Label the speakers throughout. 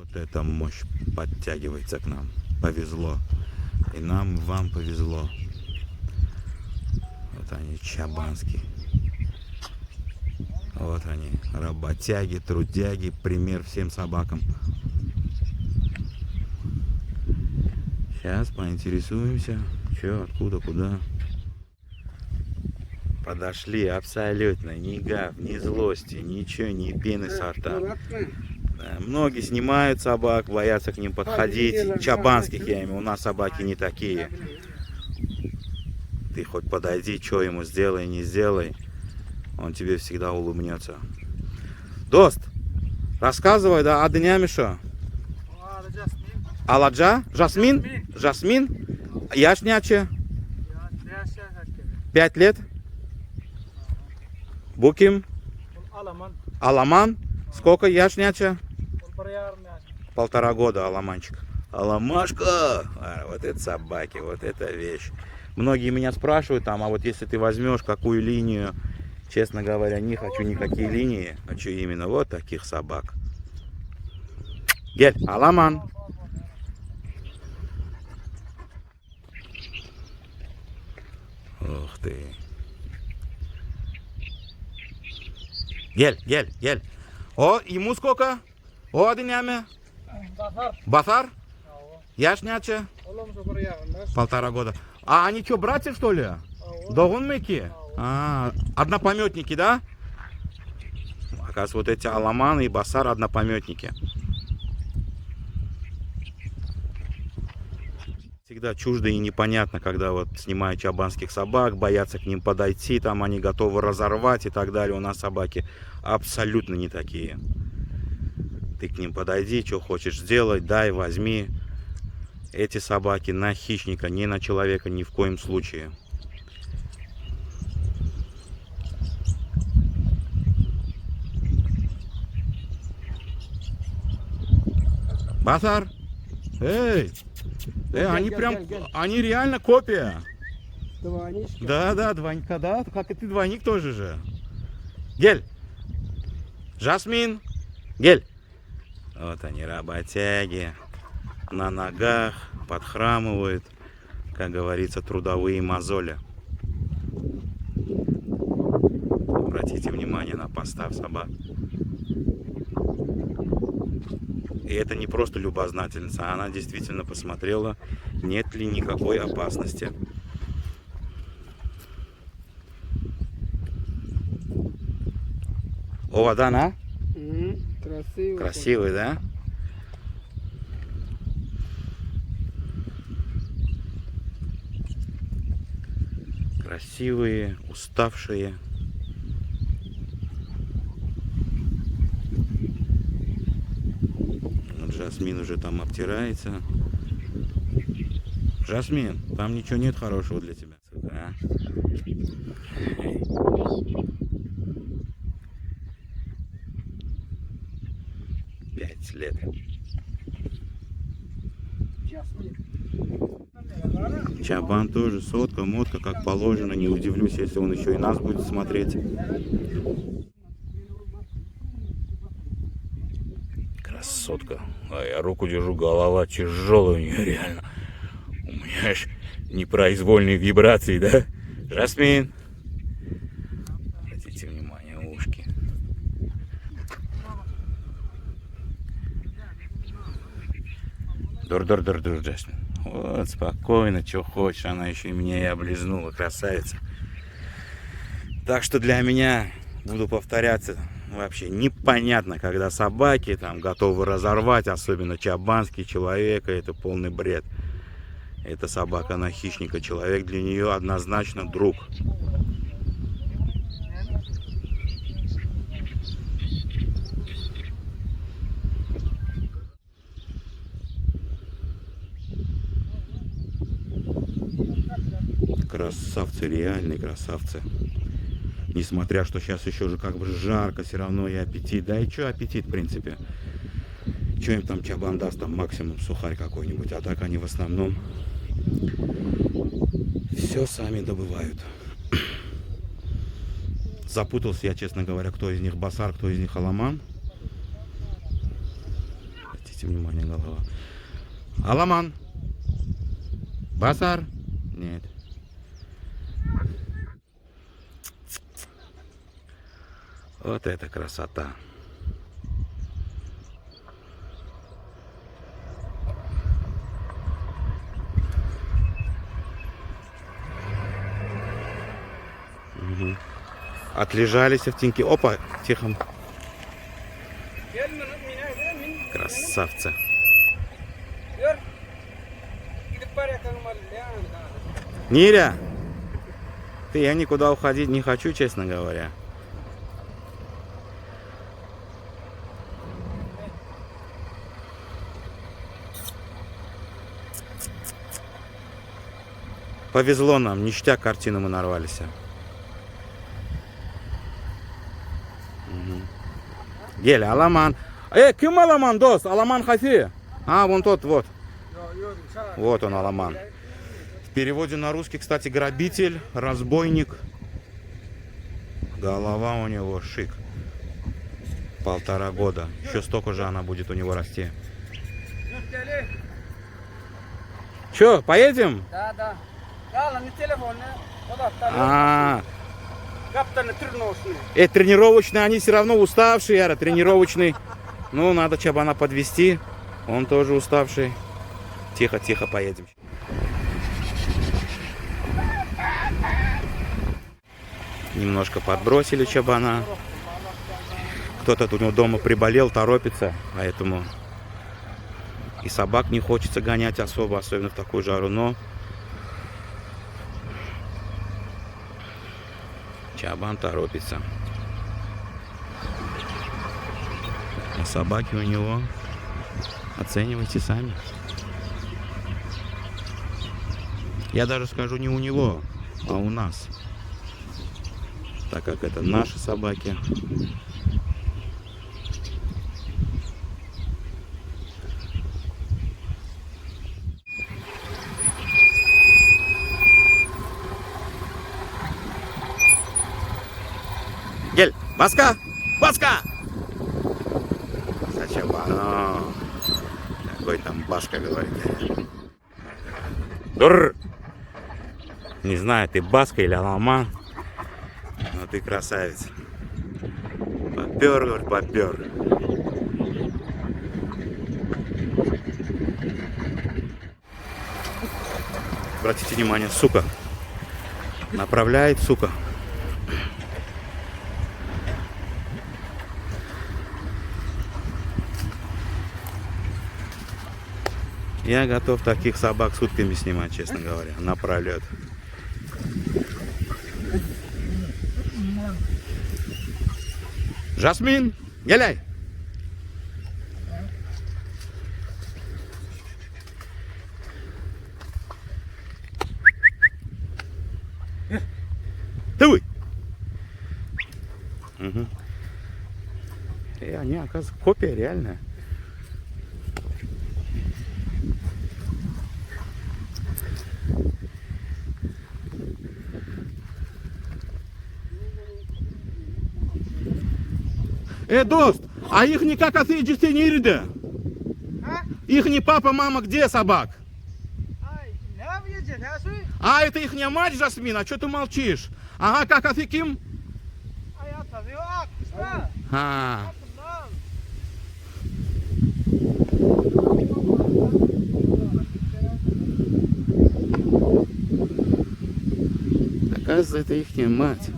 Speaker 1: Вот эта мощь подтягивается к нам. Повезло. И нам, вам повезло. Вот они, чабанские. Вот они, работяги, трудяги, пример всем собакам. Сейчас поинтересуемся, что, откуда, куда. Подошли абсолютно, ни гав, ни злости, ничего, ни пены со рта. Да, многие снимают собак, боятся к ним подходить. Чабанских, я имею, у нас собаки не такие. Ты хоть подойди, что ему сделай, не сделай, он тебе всегда улыбнется. Дост, рассказывай, да, а днями что? Аладжа? Жасмин? Жасмин? Яшняче? 5 лет? Буким? Аламан? Сколько яшняче? 1,5 года аламанчик. Аламашка! Вот это собаки, вот это вещь. Многие меня спрашивают там, а вот если ты возьмешь какую линию, честно говоря, не хочу никакие линии, хочу именно вот таких собак. Гель, аламан. Ух ты. Гель, гель, гель. О, ему сколько? О, днями? Басар? Яшняче? 1,5 года. А они что, братья, что ли? Догонмеки? Однопометники, да? Оказывается, вот эти аламаны и басар однопометники. Всегда чуждо и непонятно, когда вот снимают чабанских собак, боятся к ним подойти, там они готовы разорвать и так далее. У нас собаки абсолютно не такие. Ты к ним подойди, что хочешь сделать, дай, возьми. Эти собаки на хищника, не на человека ни в коем случае. Басар! Эй! Они прям, они реально копия.
Speaker 2: Двойнички.
Speaker 1: Да, двойника, да, как и ты двойник тоже же. Гель! Жасмин! Гель! Вот они, работяги. На ногах, подхрамывают, как говорится, трудовые мозоли. Обратите внимание на постав собак. И это не просто любознательница, она действительно посмотрела, нет ли никакой опасности. О, вода, на?
Speaker 2: Красивый.
Speaker 1: Красивый, да? Красивые, уставшие. Жасмин уже там обтирается. Жасмин, там ничего нет хорошего для тебя. А? 5 лет. Чабан тоже сотка, мотка, как положено. Не удивлюсь, если он еще и нас будет смотреть. Красотка. А я руку держу, голова тяжелая у нее, реально. У меня аж непроизвольные вибрации, да? Жасмин. Обратите внимание, ушки. Дур-дур-дур-дур, Жасмин. Вот, спокойно, что хочешь. Она еще и меня и облизнула, красавица. Так что для меня, буду повторяться, вообще непонятно, когда собаки там готовы разорвать, особенно чабанский человека, это полный бред. Это собака на хищника, человек для нее однозначно друг. Красавцы, реальные красавцы. Несмотря, что сейчас еще же как бы жарко, все равно и аппетит. Да и что аппетит, в принципе? Что им там чабан даст, там максимум сухарь какой-нибудь. А так они в основном все сами добывают. Запутался я, честно говоря, кто из них басар, кто из них аламан. Обратите внимание, голова. Аламан. Базар? Нет. Вот это красота. Угу. Отлежались в теньке. Опа, тихо. Красавцы. Ниря, я никуда уходить не хочу, честно говоря. Повезло нам, ништяк картину мы нарвались. Гель, Аламан. Кем Аламан, дост? Аламан Хафи? Вон тот, вот. Вот он, Аламан. В переводе на русский, кстати, грабитель, разбойник. Голова у него шик. 1,5 года. Еще столько же она будет у него расти. Че, поедем?
Speaker 2: Да.
Speaker 1: Тренировочные, они все равно уставшие, тренировочный. Ну, надо Чабана подвести. Он тоже уставший. Тихо, поедем. Немножко подбросили Чабана. Кто-то тут у него дома приболел, торопится. Поэтому и собак не хочется гонять особо, особенно в такую жару. Но Чабан торопится. А собаки у него, оценивайте сами. Я даже скажу не у него, а у нас. Так как это наши собаки. Гель, Баска! Чабану. Какой там Башка говорит. Дур! Не знаю, ты Баска или Аламан. Но ты красавец. Попер, говорит, попер. Обратите внимание, сука. Направляет, сука. Я готов таких собак сутками снимать, честно говоря, напролет. Жасмин, геляй! Давай! Угу. И они, оказывается, копия реальная. Дост, а их никак отъедете не ириде? Их не папа, мама, где собак? Это их не мать, Жасмин, а что ты молчишь? Ага, как отъеким? Оказывается, это их не мать.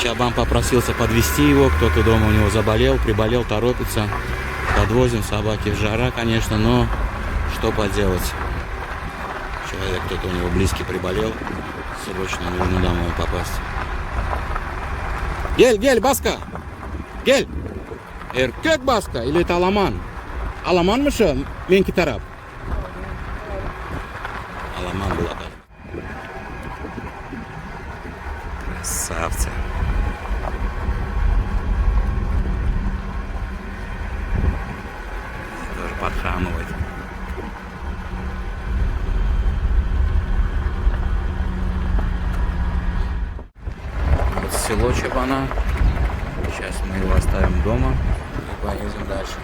Speaker 1: Чабан попросился подвести его, кто-то дома у него заболел, приболел, торопится. Подвозим собаки в жара, конечно, но что поделать. Человек, кто-то у него близкий приболел, срочно нужно домой попасть. Гель, Баска! Гель! Erkek Баска или это Аламан? Аламан mı şu? Menki taraf. Аламан была так. Красавцы. Тоже подхрамывает. Вот село Чабана. Сейчас мы его оставим дома и поедем дальше.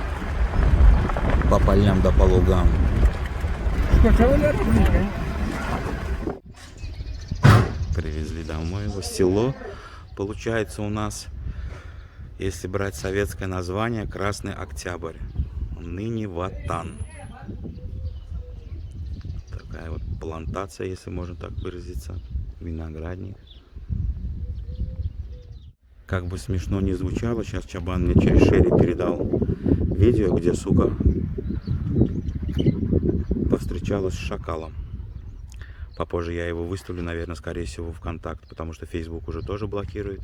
Speaker 1: По полям да по лугам. Привезли домой его. Село получается у нас, если брать советское название, Красный Октябрь. Ныне Ватан. Такая вот плантация, если можно так выразиться. Виноградник. Как бы смешно ни звучало, сейчас Чабан мне через Шерри передал видео, где сука повстречалась с шакалом. Попозже я его выставлю, наверное, скорее всего, в контакт, потому что Facebook уже тоже блокирует.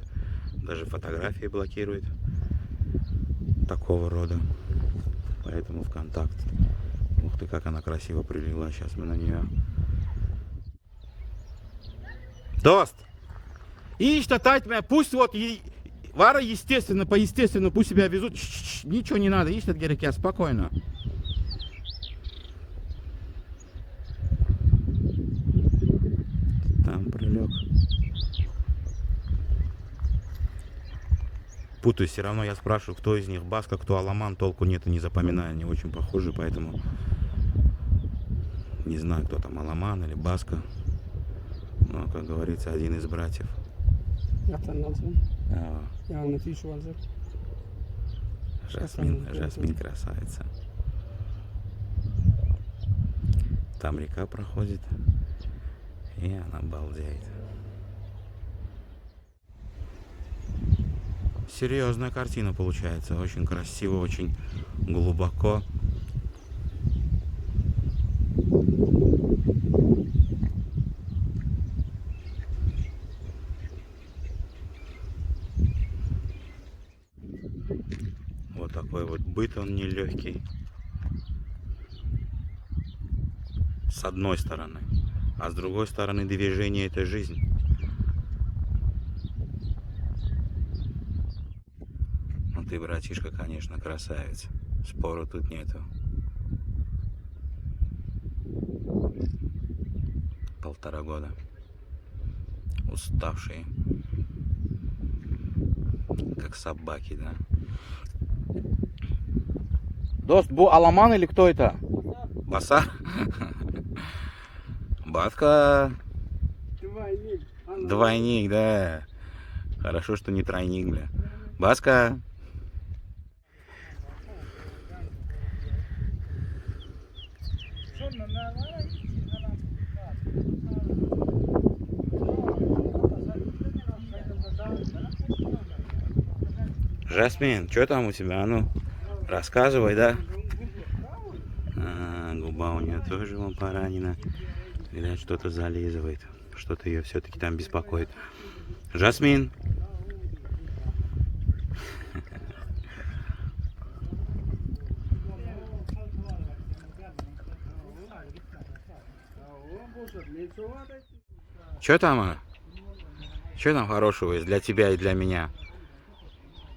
Speaker 1: Даже фотографии блокирует. Такого рода. Поэтому в контакт. Ух ты, как она красиво прилегла. Сейчас мы на нее. Дост! И штатать меня, пусть вот Вара естественно, по-естественному, пусть себя везут. Ничего не надо, ищет Герекя, спокойно. Там прилег. Путаюсь, все равно я спрашиваю, кто из них Баска, кто Аламан, толку нет и не запоминаю, они очень похожи, поэтому не знаю, кто там Аламан или Баска. Но, как говорится, один из братьев. Жасмин красавица. Там река проходит, и она балдеет. Серьезная картина получается, очень красиво, очень глубоко. Вот такой вот быт, он нелегкий. С одной стороны. А с другой стороны, движение — это жизнь. Ну ты, братишка, конечно, красавец. Спору тут нету. 1,5 года. Уставшие. Как собаки, да? Дост, бу Аламан или кто это? Баса? Батка. Двойник, да. Хорошо, что не тройник, бля. Баска. Жасмин, что там у тебя? А ну, рассказывай, да? Губа у нее тоже вон поранена. Видать, что-то зализывает. Что-то ее все-таки там беспокоит. Жасмин. Что там? Что там хорошего есть для тебя и для меня?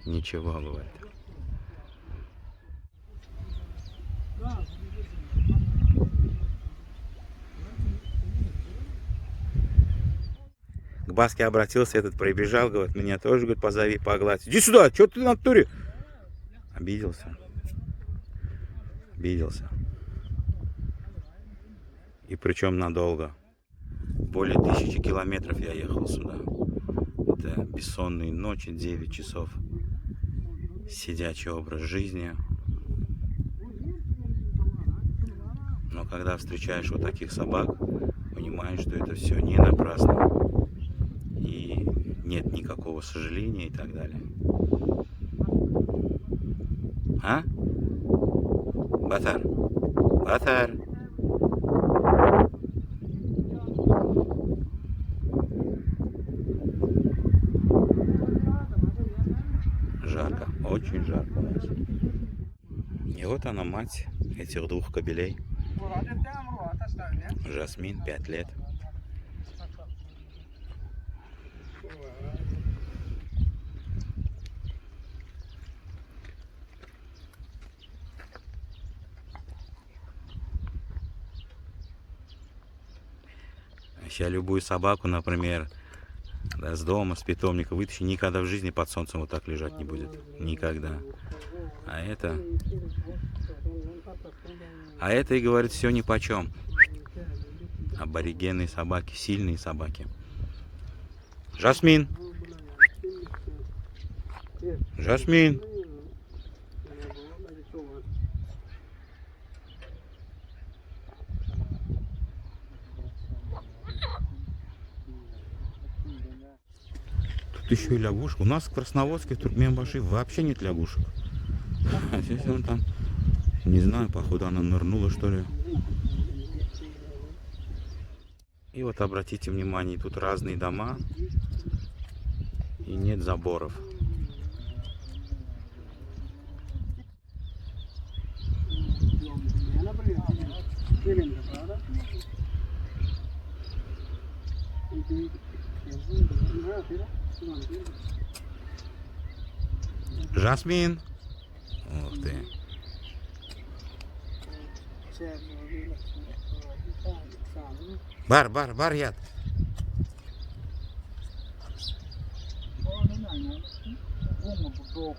Speaker 1: Ничего, говорит. К Баске обратился, этот прибежал, говорит, меня тоже, говорит, позови, погладь. Иди сюда, что ты на туре? Обиделся. Обиделся. И причем надолго. Более 1000 километров я ехал сюда. Это бессонные ночи, 9 часов. Сидячий образ жизни. Но когда встречаешь вот таких собак, понимаешь, что это все не напрасно. И нет никакого сожаления и так далее. А? Батар. Батар. Жарко, очень жарко у нас. И вот она, мать этих двух кобелей. Жасмин, 5 лет. Сейчас любую собаку, например, да, с дома, с питомника вытащи, никогда в жизни под солнцем вот так лежать не будет. Никогда. А это и говорит все нипочем. Аборигенные собаки, сильные собаки. Жасмин. Жасмин. Тут еще и лягушка. У нас в Красноводске, в Туркменбаши вообще нет лягушек. А здесь он там, не знаю, походу она нырнула, что ли. И вот обратите внимание, тут разные дома и нет заборов. Жасмин. Ух ты. Бар, яд.
Speaker 2: Oh,